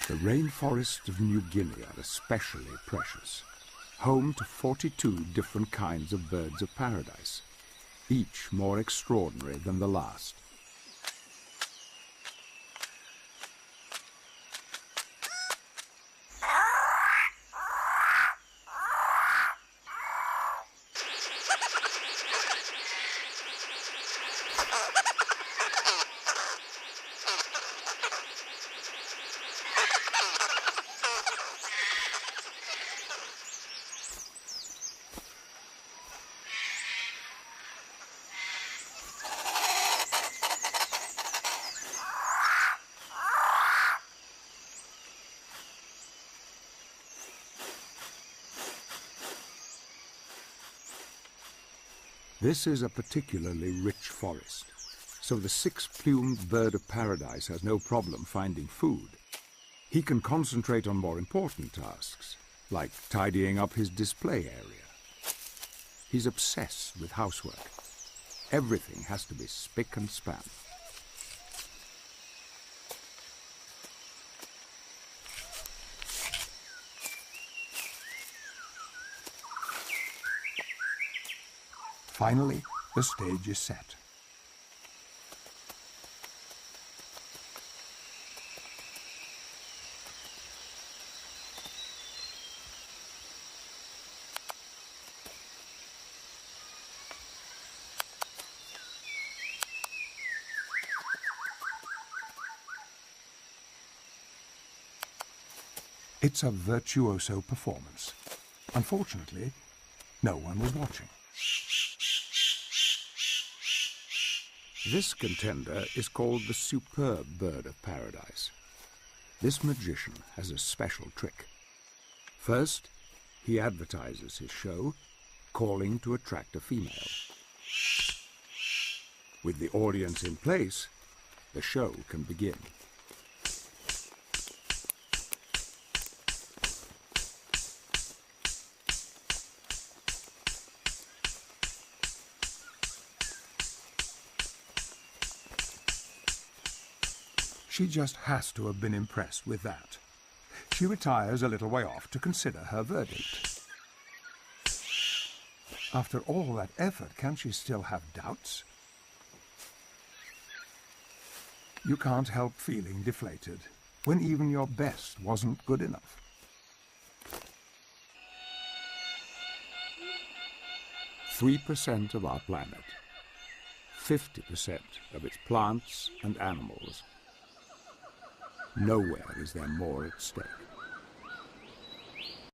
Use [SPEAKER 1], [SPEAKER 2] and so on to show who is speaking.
[SPEAKER 1] The rainforests of New Guinea are especially precious, home to 42 different kinds of birds of paradise, each more extraordinary than the last. This is a particularly rich forest, so the six-plumed bird of paradise has no problem finding food. He can concentrate on more important tasks, like tidying up his display area. He's obsessed with housework. Everything has to be spick and span. Finally, the stage is set. It's a virtuoso performance. Unfortunately, no one was watching. This contender is called the superb bird of paradise. This magician has a special trick. First, he advertises his show, calling to attract a female. With the audience in place, the show can begin. She just has to have been impressed with that. She retires a little way off to consider her verdict. After all that effort, can she still have doubts? You can't help feeling deflated when even your best wasn't good enough. "3% of our planet, 50% of its plants and animals. Nowhere is there more at stake.